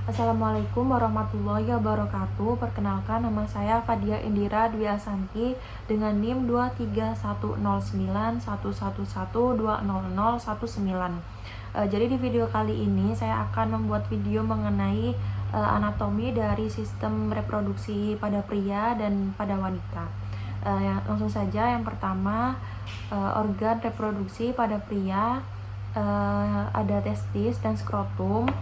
Assalamualaikum warahmatullahi wabarakatuh. Perkenalkan, nama saya Fadia Indira Dwi Asanti dengan NIM 2310911120019. Jadi di video kali ini saya akan membuat video mengenai anatomi dari sistem reproduksi pada pria dan pada wanita. Langsung saja, yang pertama, organ reproduksi pada pria ada testis dan skrotum.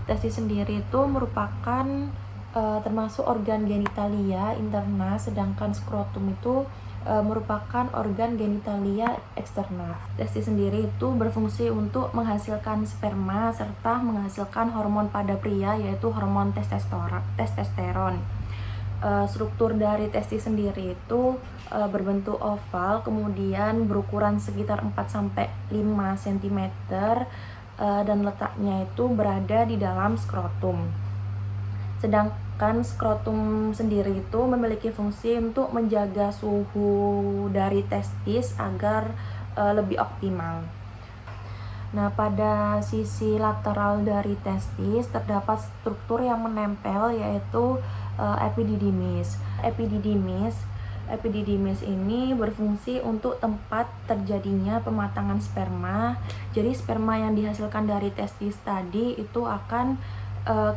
Testis sendiri itu merupakan termasuk organ genitalia interna, sedangkan skrotum itu merupakan organ genitalia eksterna. Testis sendiri itu berfungsi untuk menghasilkan sperma serta menghasilkan hormon pada pria, yaitu hormon testosteron. Struktur dari testis sendiri itu berbentuk oval, kemudian berukuran sekitar 4-5 cm, dan letaknya itu berada di dalam skrotum. Sedangkan skrotum sendiri itu memiliki fungsi untuk menjaga suhu dari testis agar lebih optimal. Nah, pada sisi lateral dari testis terdapat struktur yang menempel, yaitu epididymis. Epididymis ini berfungsi untuk tempat terjadinya pematangan sperma. Jadi sperma yang dihasilkan dari testis tadi itu akan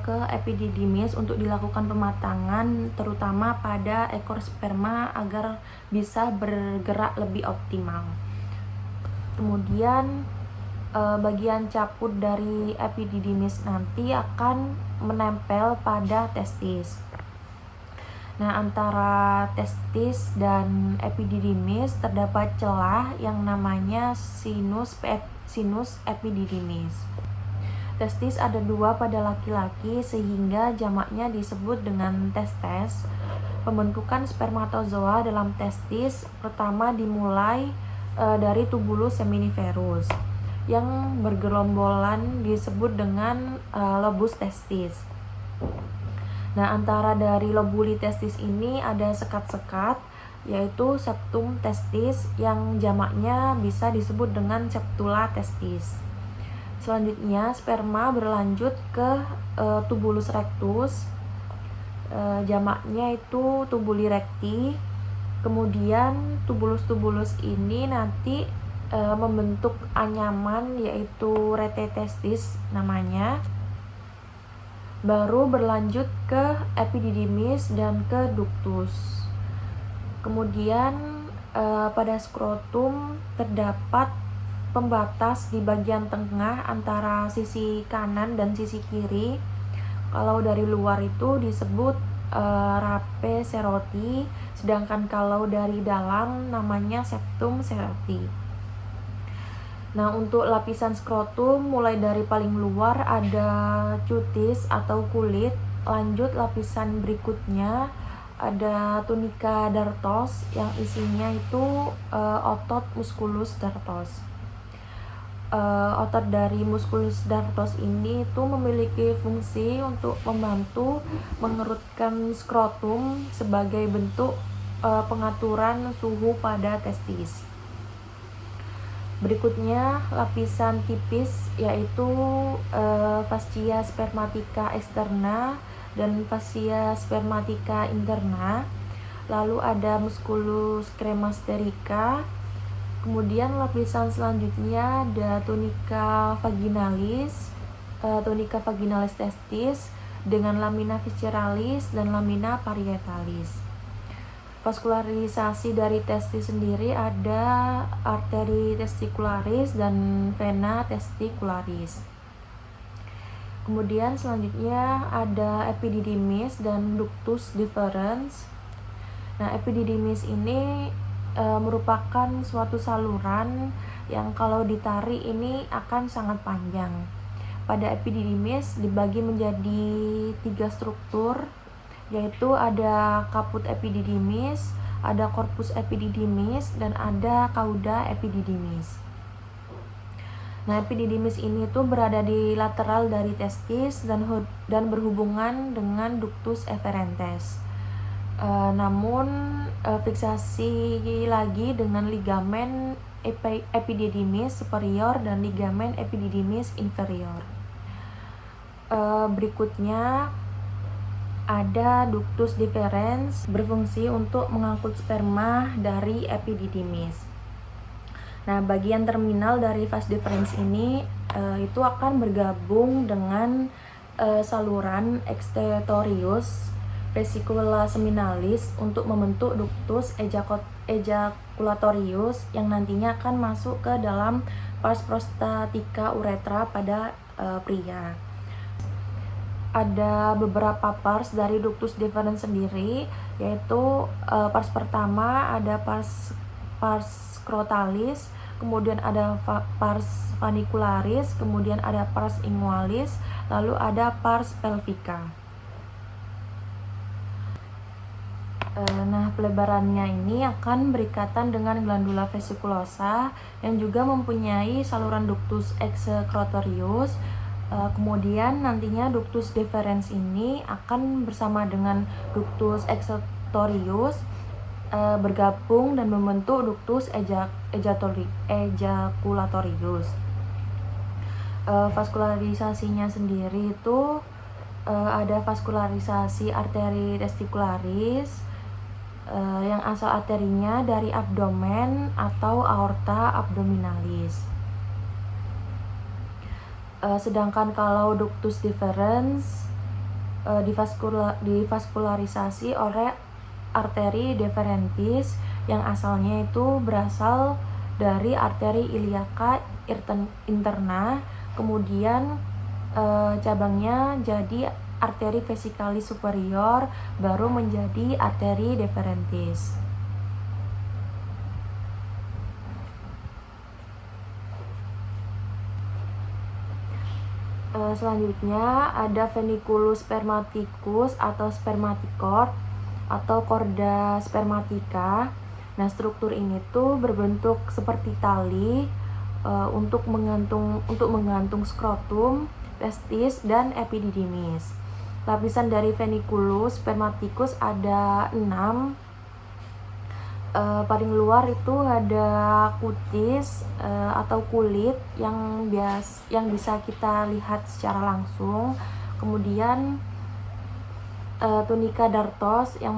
ke epididymis untuk dilakukan pematangan, terutama pada ekor sperma agar bisa bergerak lebih optimal. Kemudian bagian caput dari epididymis nanti akan menempel pada testis. Nah, antara testis dan epididymis terdapat celah yang namanya sinus epididymis. Testis ada 2 pada laki-laki sehingga jamaknya disebut dengan testes. Pembentukan spermatozoa dalam testis pertama dimulai dari tubulus seminiferus yang bergerombolan disebut dengan lobus testis. Nah, antara dari lobuli testis ini ada sekat-sekat, yaitu septum testis yang jamaknya bisa disebut dengan septula testis. Selanjutnya, sperma berlanjut ke tubulus rectus, jamaknya itu tubuli recti. Kemudian tubulus-tubulus ini nanti membentuk anyaman, yaitu rete testis namanya. Baru berlanjut ke epididymis dan ke ductus. Kemudian pada skrotum terdapat pembatas di bagian tengah antara sisi kanan dan sisi kiri. Kalau dari luar itu disebut rape seroti, sedangkan kalau dari dalam namanya septum seroti. Nah, untuk lapisan skrotum mulai dari paling luar ada cutis atau kulit, lanjut lapisan berikutnya ada tunika dartos yang isinya itu otot musculus dartos. Otot dari musculus dartos ini itu memiliki fungsi untuk membantu mengerutkan skrotum sebagai bentuk pengaturan suhu pada testis. Berikutnya lapisan tipis, yaitu fascia spermatica externa dan fascia spermatica interna. Lalu ada musculus cremasterica. Kemudian lapisan selanjutnya ada tunica vaginalis, testis dengan lamina visceralis dan lamina parietalis. Vaskularisasi dari testis sendiri ada arteri testicularis dan vena testicularis. Kemudian selanjutnya ada epididymis dan ductus deferens. Nah, epididymis ini merupakan suatu saluran yang kalau ditarik ini akan sangat panjang. Pada epididymis dibagi menjadi 3 struktur, yaitu ada kaput epididymis, ada korpus epididymis, dan ada cauda epididymis. Nah, epididymis ini tuh berada di lateral dari testis dan berhubungan dengan ductus efferentes. Namun fiksasi lagi dengan ligamen epididymis superior dan ligamen epididymis inferior. Berikutnya ada ductus deferens, berfungsi untuk mengangkut sperma dari epididymis. Nah, bagian terminal dari vas deferens ini itu akan bergabung dengan saluran excretorius vesicula seminalis untuk membentuk ductus ejaculatorius yang nantinya akan masuk ke dalam pars prostatica uretra pada pria. Ada beberapa pars dari ductus deferens sendiri, yaitu pars pertama ada pars scrotalis, kemudian ada pars funicularis, kemudian ada pars ingualis, lalu ada pars pelvica. Nah, pelebarannya ini akan berikatan dengan glandula vesiculosa yang juga mempunyai saluran ductus excretorius. Kemudian nantinya ductus deferens ini akan bersama dengan ductus excretorius bergabung dan membentuk ductus ejaculatorius. Vaskularisasinya sendiri itu ada vaskularisasi arteri testicularis yang asal arterinya dari abdomen atau aorta abdominalis. Sedangkan kalau ductus deferens divaskularisasi oleh arteri deferentis yang asalnya itu berasal dari arteri iliaca interna, kemudian cabangnya jadi arteri vesicalis superior, baru menjadi arteri deferentis. Selanjutnya ada veniculus spermaticus atau spermatic cord atau korda spermatika. Nah, struktur ini tuh berbentuk seperti tali untuk menggantung skrotum, testis, dan epididymis. Lapisan dari veniculus spermaticus ada 6. Paling luar itu ada kutis atau kulit yang bisa kita lihat secara langsung. Kemudian tunica dartos yang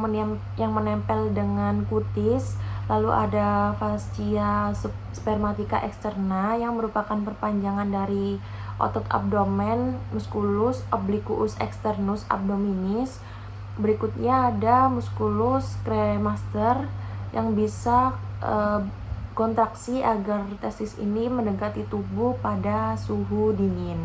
menempel dengan kutis. Lalu ada fascia spermatica externa yang merupakan perpanjangan dari otot abdomen musculus obliquus externus abdominis. Berikutnya ada musculus cremaster yang bisa kontraksi agar testis ini mendekati tubuh pada suhu dingin.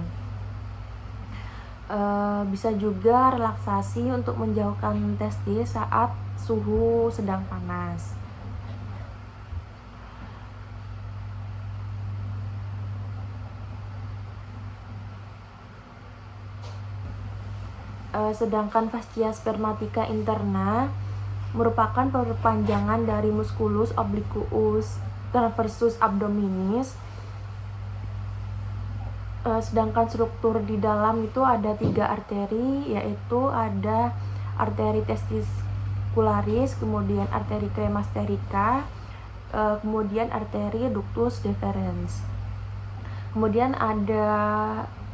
Bisa juga relaksasi untuk menjauhkan testis saat suhu sedang panas. Sedangkan fascia spermatica interna merupakan perpanjangan dari musculus obliquus transversus abdominis. Sedangkan struktur di dalam itu ada 3 arteri, yaitu ada arteri testicularis, kemudian arteri cremasterica, kemudian arteri ductus deferens. Kemudian ada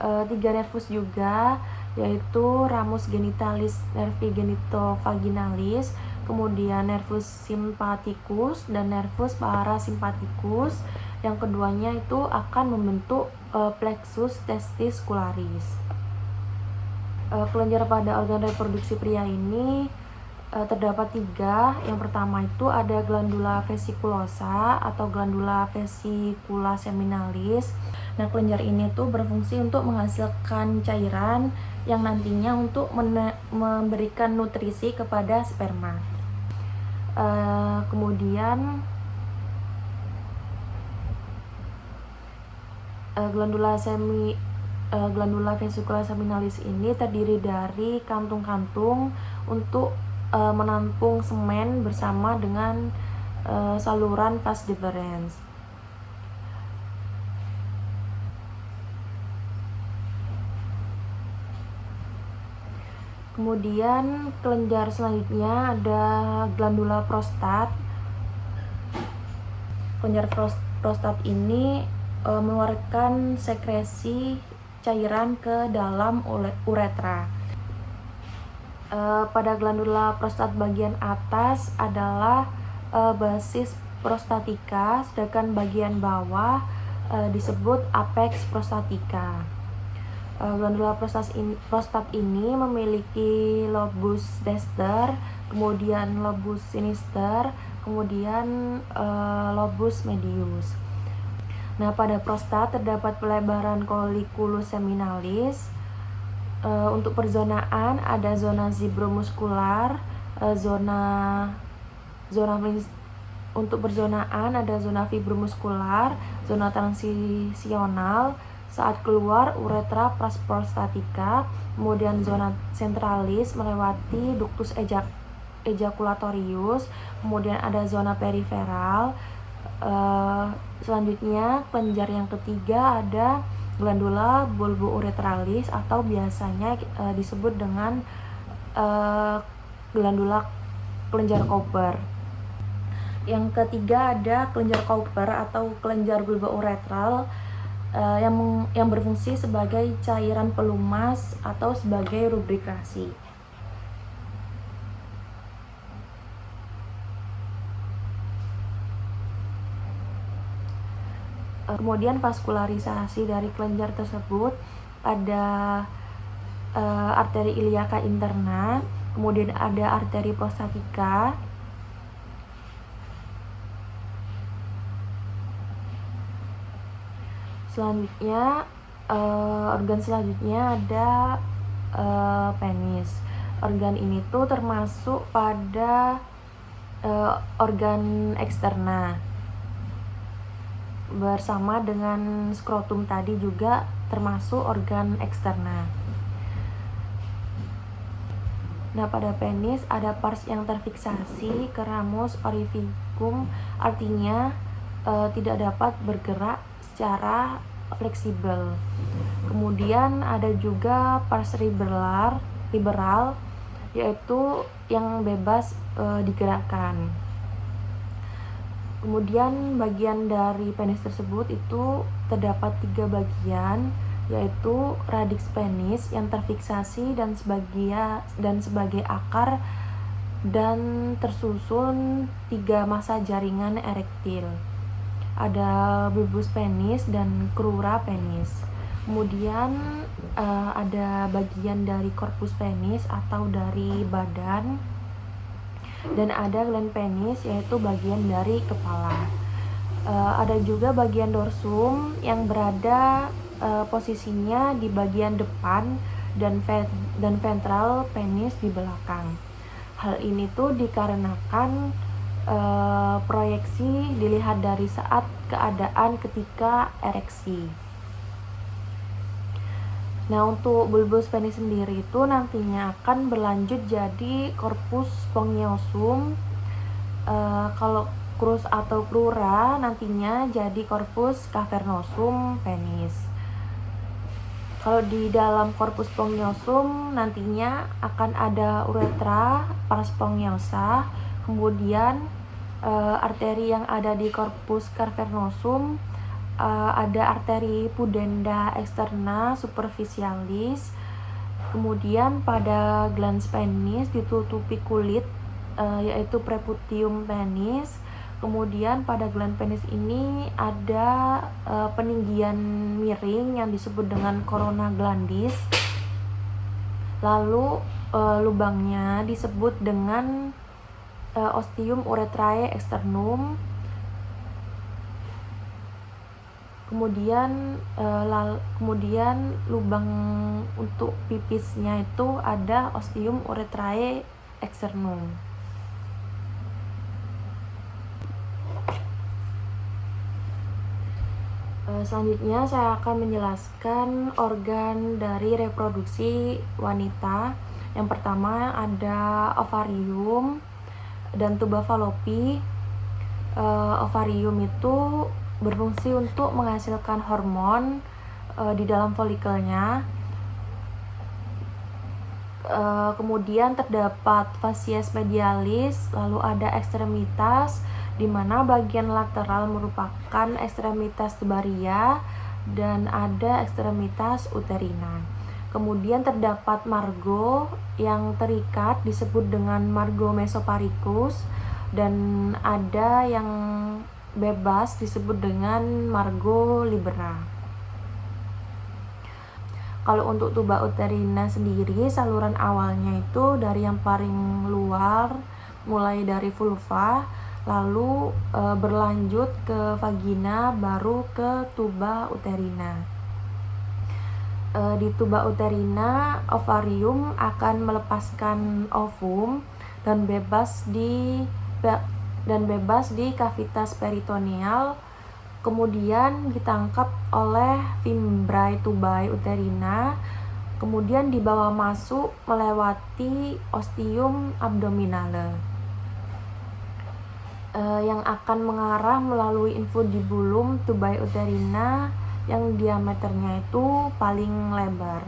3 nervus juga, yaitu ramus genitalis nervi genitovaginalis, kemudian nervus sympathicus dan nervus parasimpathicus. Yang keduanya itu akan membentuk plexus testicularis. Kelenjar pada organ reproduksi pria ini terdapat 3. Yang pertama itu ada glandula vesiculosa atau glandula vesicula seminalis. Nah, kelenjar ini tuh berfungsi untuk menghasilkan cairan yang nantinya untuk memberikan nutrisi kepada sperma. Kemudian glandula vesicula seminalis ini terdiri dari kantung-kantung untuk menampung semen bersama dengan saluran vas deferens. Kemudian kelenjar selanjutnya ada glandula prostat. Kelenjar prostat ini mengeluarkan sekresi cairan ke dalam uretra. Pada glandula prostat bagian atas adalah basis prostatika, sedangkan bagian bawah disebut apex prostatika. Glandula prostat ini memiliki lobus dexter, kemudian lobus sinister, kemudian lobus medius. Nah, pada prostat terdapat pelebaran colliculus seminalis. Untuk perzonaan ada zona fibromuskular, untuk perzonaan ada zona fibromuskular, zona transisional saat keluar uretra prostatika, kemudian zona centralis melewati ductus ejaculatorius, kemudian ada zona periferal. Selanjutnya kelenjar yang ketiga ada glandula bulbouretralis atau biasanya disebut dengan glandula kelenjar Cooper. Yang ketiga ada kelenjar Cooper atau kelenjar bulbouretral yang berfungsi sebagai cairan pelumas atau sebagai lubrikasi. Kemudian vaskularisasi dari kelenjar tersebut ada arteri iliaca interna, kemudian ada arteri prostatika, selanjutnya organ selanjutnya ada penis. Organ ini tuh termasuk pada organ eksterna, bersama dengan skrotum tadi juga termasuk organ eksterna. Nah, pada penis ada pars yang terfiksasi ke ramus orificum, artinya tidak dapat bergerak secara fleksibel. Kemudian ada juga pars liberal, yaitu yang bebas digerakkan. Kemudian bagian dari penis tersebut itu terdapat 3 bagian, yaitu radix penis yang terfiksasi dan sebagai akar dan tersusun 3 massa jaringan erektil. Ada bulbus penis dan crura penis. Kemudian ada bagian dari corpus penis atau dari badan, dan ada gland penis yaitu bagian dari kepala. Ada juga bagian dorsum yang berada posisinya di bagian depan dan ventral penis di belakang. Hal ini tuh dikarenakan proyeksi dilihat dari saat keadaan ketika ereksi. Nah, untuk bulbus penis sendiri itu nantinya akan berlanjut jadi corpus spongiosum. Kalau crus atau crura nantinya jadi corpus cavernosum penis. Kalau di dalam corpus spongiosum nantinya akan ada uretra pars spongiosa, kemudian arteri yang ada di corpus cavernosum, ada arteri pudenda externa superficialis. Kemudian pada glans penis ditutupi kulit, yaitu preputium penis. Kemudian pada gland penis ini ada peninggian miring yang disebut dengan corona glandis. Lalu lubangnya disebut dengan ostium urethrae externum. Kemudian lubang untuk pipisnya itu ada ostium urethrae externum. Selanjutnya saya akan menjelaskan organ dari reproduksi wanita. Yang pertama ada ovarium dan tuba fallopi. Ovarium itu berfungsi untuk menghasilkan hormon di dalam folikelnya. Kemudian terdapat facies medialis, lalu ada ekstremitas, di mana bagian lateral merupakan ekstremitas tubaria, dan ada ekstremitas uterina. Kemudian terdapat margo yang terikat disebut dengan margo mesoparicus, dan ada yang bebas disebut dengan margo libera. Kalau untuk tuba uterina sendiri, saluran awalnya itu dari yang paling luar, mulai dari vulva, lalu berlanjut ke vagina, baru ke tuba uterina. Di tuba uterina, ovarium akan melepaskan ovum dan bebas di kavitas peritoneal, kemudian ditangkap oleh fimbriae tubae uterina, kemudian dibawa masuk melewati ostium abdominale, yang akan mengarah melalui infundibulum tubae uterina yang diameternya itu paling lebar.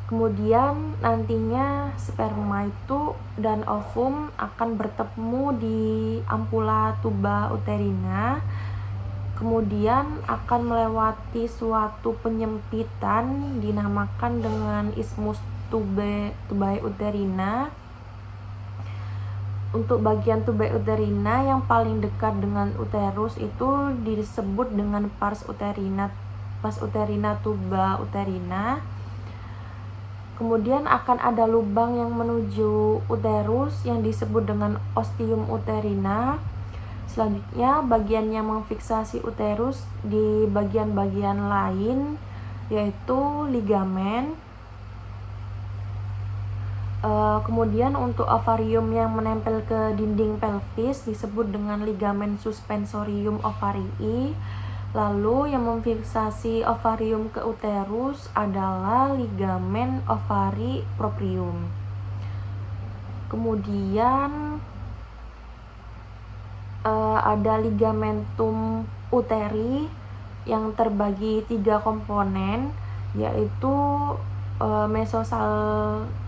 Kemudian nantinya sperma itu dan ovum akan bertemu di ampula tuba uterina, kemudian akan melewati suatu penyempitan dinamakan dengan isthmus tubae uterina. Untuk bagian tubae uterina yang paling dekat dengan uterus itu disebut dengan pars uterina tuba uterina. Kemudian akan ada lubang yang menuju uterus yang disebut dengan ostium uterina. Selanjutnya bagian yang memfiksasi uterus di bagian-bagian lain yaitu ligamen. Kemudian untuk ovarium yang menempel ke dinding pelvis disebut dengan ligamen suspensorium ovarii. Lalu yang memfiksasi ovarium ke uterus adalah ligamen ovari proprium. Kemudian ada ligamentum uteri yang terbagi 3 komponen, yaitu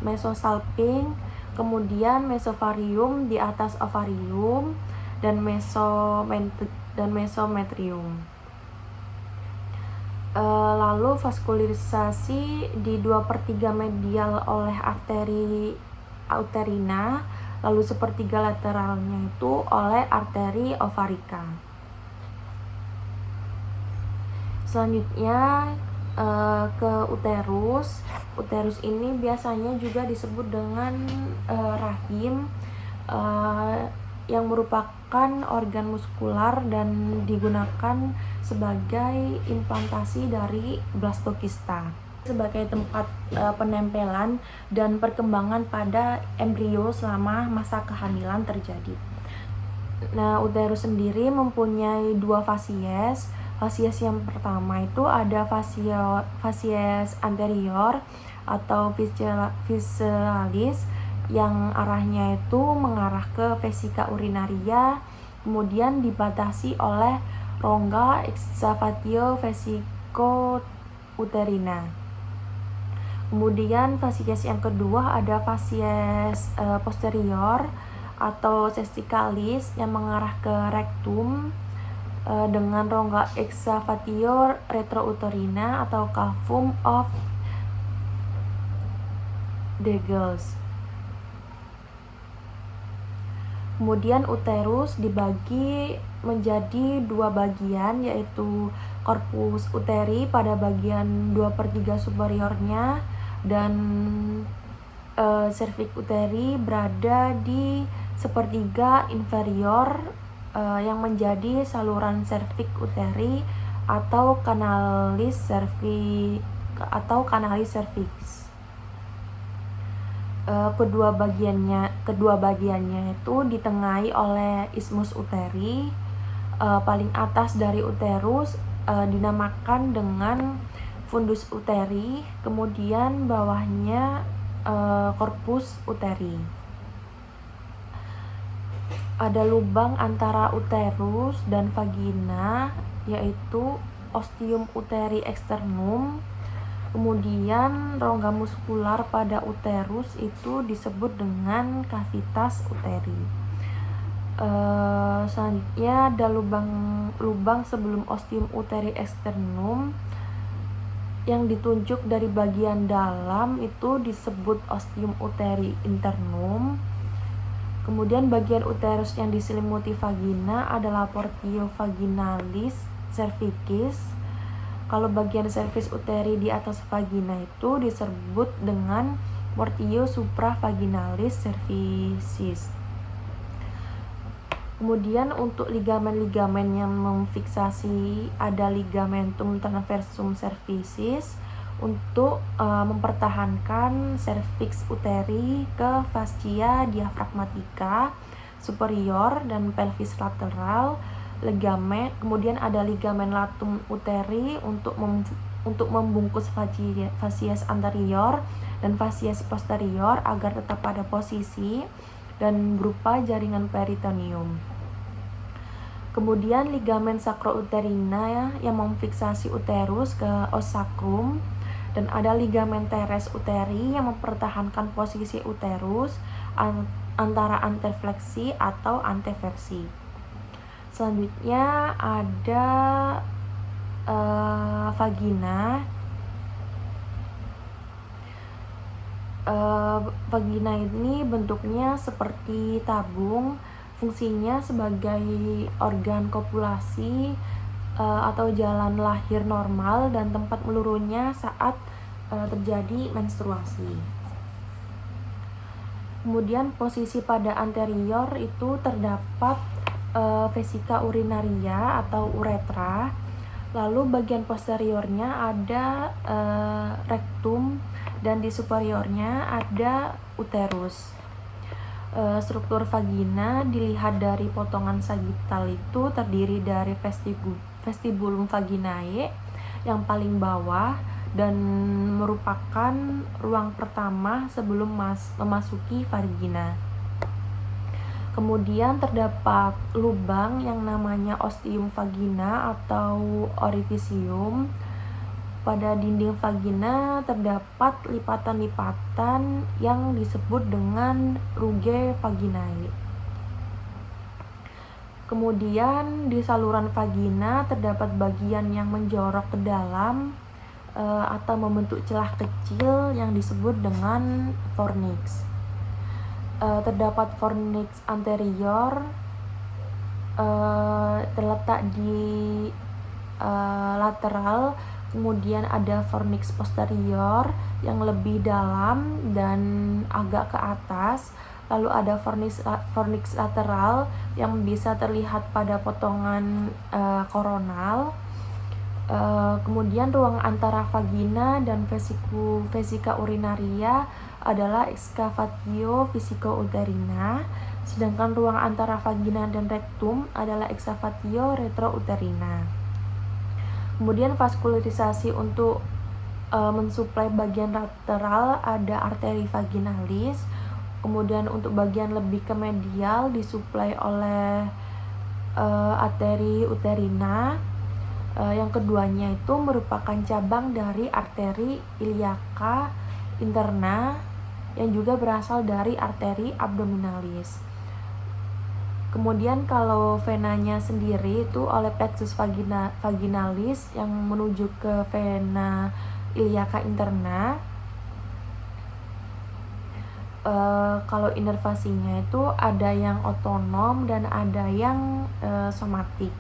mesosalping, kemudian mesovarium di atas ovarium, dan mesometrium. Lalu vaskulirisasi di 2/3 medial oleh arteri uterina, lalu 1/3 lateralnya itu oleh arteri ovarika. Selanjutnya ke uterus. Uterus ini biasanya juga disebut dengan rahim, yang merupakan organ muskular dan digunakan sebagai implantasi dari blastokista, sebagai tempat penempelan dan perkembangan pada embrio selama masa kehamilan terjadi. Nah, uterus sendiri mempunyai 2 fasies. Fasies yang pertama itu ada fasies anterior atau visceralis yang arahnya itu mengarah ke vesika urinaria, kemudian dibatasi oleh rongga exavatio vesicouterina. Kemudian fasies yang kedua ada fasies posterior atau cesticalis yang mengarah ke rectum dengan rongga exavatio retrouterina atau cavum of Deagles. Kemudian uterus dibagi menjadi 2 bagian, yaitu corpus uteri pada bagian 2/3 superiornya dan cervix uteri berada di 1/3 inferior yang menjadi saluran cervix uteri atau kanalis cervix. Kedua bagiannya itu ditengahi oleh isthmus uteri. Paling atas dari uterus dinamakan dengan fundus uteri, kemudian bawahnya corpus uteri. Ada lubang antara uterus dan vagina, yaitu ostium uteri externum. Kemudian rongga muskular pada uterus itu disebut dengan cavitas uteri. Selanjutnya ada lubang sebelum ostium uteri externum yang ditunjuk dari bagian dalam itu disebut ostium uteri internum. Kemudian bagian uterus yang diselimuti vagina adalah portio vaginalis cervicis. Kalau bagian cervix uteri di atas vagina itu disebut dengan portio supravaginalis cervicis. Kemudian untuk ligamen-ligamen yang memfiksasi ada ligamentum transversum cervicis untuk mempertahankan cervix uteri ke fascia diafragmatica superior dan pelvis lateral. Kemudian ada ligamen latum uteri untuk membungkus fascies anterior dan fascies posterior agar tetap pada posisi dan berupa jaringan peritoneum. Kemudian ligamen sacrouterina yang memfiksasi uterus ke os sacrum, dan ada ligamen teres uteri yang mempertahankan posisi uterus antara anterfleksi atau anteversi. Selanjutnya ada vagina. Vagina ini bentuknya seperti tabung, fungsinya sebagai organ kopulasi atau jalan lahir normal dan tempat meluruhnya saat terjadi menstruasi. Kemudian posisi pada anterior itu terdapat vesika urinaria atau uretra. Lalu bagian posteriornya ada rektum dan di superiornya ada uterus. Struktur vagina dilihat dari potongan sagital itu terdiri dari vestibulum vaginae yang paling bawah dan merupakan ruang pertama sebelum memasuki vagina. Kemudian terdapat lubang yang namanya ostium vagina atau orificium. Pada dinding vagina terdapat lipatan-lipatan yang disebut dengan rugae vaginae. Kemudian di saluran vagina terdapat bagian yang menjorok ke dalam atau membentuk celah kecil yang disebut dengan fornix. Terdapat fornix anterior terletak di lateral. Kemudian ada fornix posterior yang lebih dalam dan agak ke atas. Lalu ada fornix lateral yang bisa terlihat pada potongan koronal. Kemudian ruang antara vagina dan vesika urinaria adalah excavatio vesicouterina, sedangkan ruang antara vagina dan rektum adalah excavatio retrouterina. Kemudian vaskularisasi untuk mensuplai bagian lateral ada arteri vaginalis. Kemudian untuk bagian lebih ke medial disuplai oleh arteri uterina. Yang keduanya itu merupakan cabang dari arteri iliaca interna yang juga berasal dari arteri abdominalis. Kemudian kalau venanya sendiri itu oleh plexus vaginalis yang menuju ke vena iliaca interna. Kalau inervasinya itu ada yang otonom dan ada yang somatik.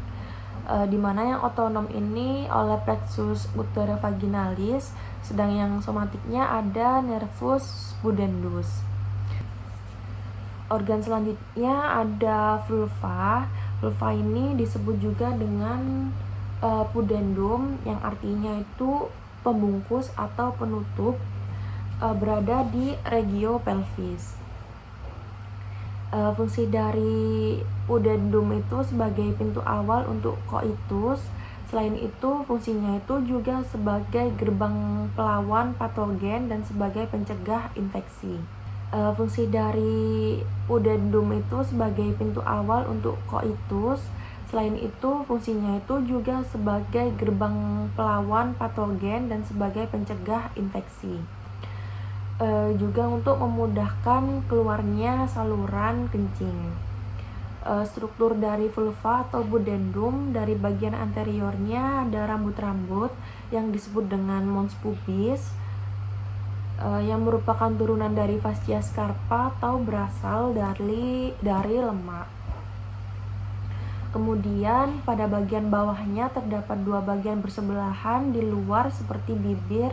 Di mana yang otonom ini oleh plexus uterovaginalis, sedang yang somatiknya ada nervus pudendus. Organ selanjutnya ada vulva. Vulva ini disebut juga dengan pudendum yang artinya itu pembungkus atau penutup, berada di regio pelvis. Fungsi dari pudendum itu sebagai pintu awal untuk koitus. Selain itu fungsinya itu juga sebagai gerbang pelawan patogen dan sebagai pencegah infeksi. Fungsi dari pudendum itu sebagai pintu awal untuk koitus. Selain itu fungsinya itu juga sebagai gerbang pelawan patogen dan sebagai pencegah infeksi. Juga untuk memudahkan keluarnya saluran kencing. struktur dari vulva atau pudendum. Dari bagian anteriornya ada rambut-rambut yang disebut dengan mons pubis, yang merupakan turunan dari fascia scarpa atau berasal dari lemak. Kemudian pada bagian bawahnya terdapat dua bagian bersebelahan di luar seperti bibir,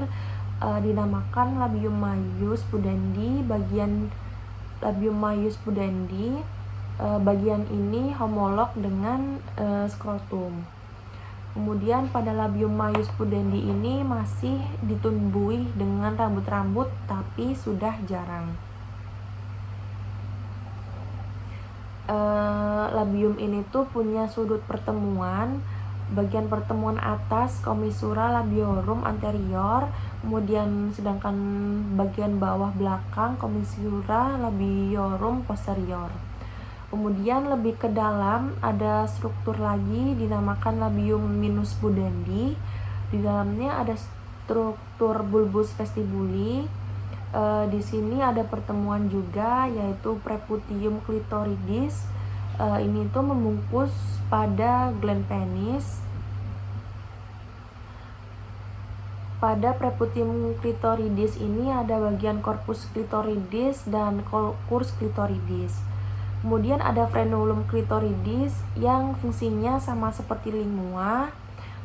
dinamakan labium maius pudendi. Bagian labium maius pudendi, bagian ini homolog dengan skrotum. Kemudian pada labium maius pudendi ini masih ditumbuhi dengan rambut-rambut tapi sudah jarang. Labium ini tuh punya sudut pertemuan. Bagian pertemuan atas commissura labiorum anterior, kemudian sedangkan bagian bawah belakang commissura labiorum posterior. Kemudian lebih ke dalam ada struktur lagi dinamakan labium minus pudendi. Di dalamnya ada struktur bulbus vestibuli. Di sini ada pertemuan juga, yaitu preputium clitoridis. Ini tuh membungkus pada gland penis. Pada preputium clitoridis ini ada bagian corpus clitoridis dan curs clitoridis. Kemudian ada frenulum clitoridis yang fungsinya sama seperti lingua.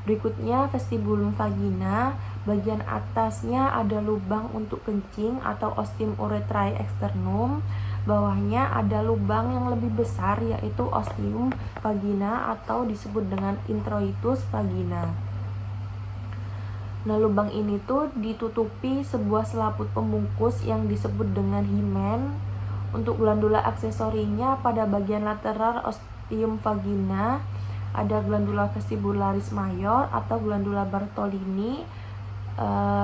Berikutnya vestibulum vagina, bagian atasnya ada lubang untuk kencing atau ostium urethrae externum. Bawahnya ada lubang yang lebih besar yaitu ostium vagina atau disebut dengan introitus vagina. Nah, lubang ini tuh ditutupi sebuah selaput pembungkus yang disebut dengan himen. Untuk glandula aksesorinya pada bagian lateral ostium vagina ada glandula vestibularis mayor atau glandula Bartolini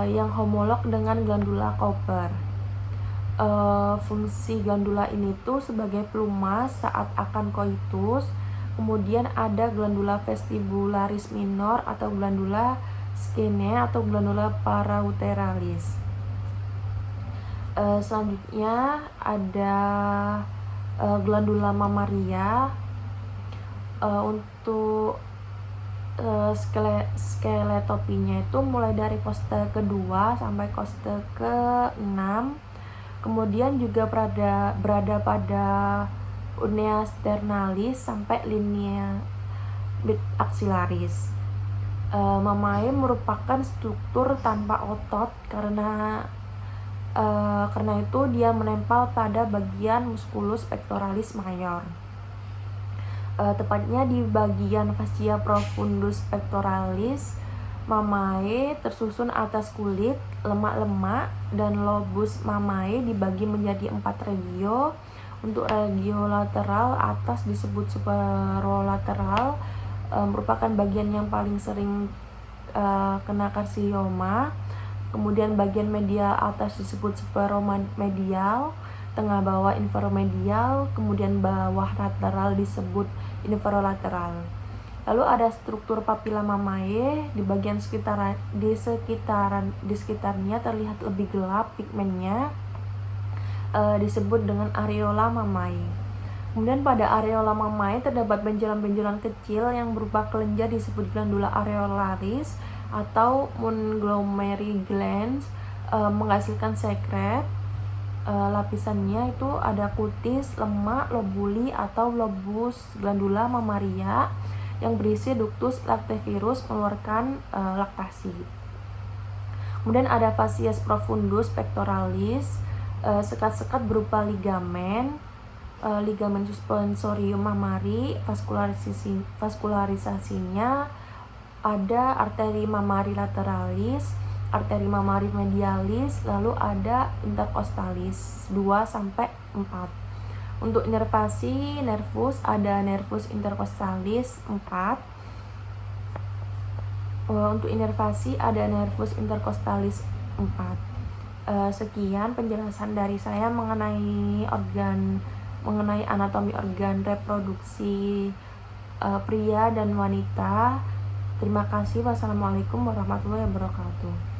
yang homolog dengan glandula Cooper. Fungsi glandula ini tuh sebagai pelumas saat akan koitus. Kemudian ada glandula vestibularis minor atau glandula skene atau glandula parauteralis. Selanjutnya ada glandula mamaria. Untuk skeletopinya itu mulai dari koste kedua sampai koste ke-6. Kemudian juga berada pada unea sternalis sampai linea mid axillaris. Mamae merupakan struktur tanpa otot karena itu dia menempel pada bagian musculus pectoralis mayor. Tepatnya di bagian fascia profundus pectoralis. Mamae tersusun atas kulit, lemak-lemak, dan lobus mamae dibagi menjadi 4 regio. Untuk regio lateral atas disebut superolateral, merupakan bagian yang paling sering kena karsioma. Kemudian bagian medial atas disebut superomedial, tengah bawah inferomedial, kemudian bawah lateral disebut inferolateral. Lalu ada struktur papila mamae. Di bagian di sekitarnya terlihat lebih gelap pigmennya, disebut dengan areola mamae. Kemudian pada areola mamae terdapat benjolan-benjolan kecil yang berupa kelenjar disebut glandula areolaris atau Montgomery glands, menghasilkan sekret. Lapisannya itu ada kutis, lemak, lobuli atau lobus glandula mamaria yang berisi ductus lactiferus mengeluarkan laktasi. Kemudian ada fascia profundus pectoralis, sekat-sekat berupa ligamen, ligamen suspensorium mamari. Vaskularisasinya ada arteri mamari lateralis, arteri mamari medialis, lalu ada intercostalis 2-4. Untuk inervasi nervus ada nervus intercostalis 4. Untuk inervasi ada nervus intercostalis 4. Sekian penjelasan dari saya mengenai anatomi organ reproduksi pria dan wanita. Terima kasih. Wassalamualaikum warahmatullahi wabarakatuh.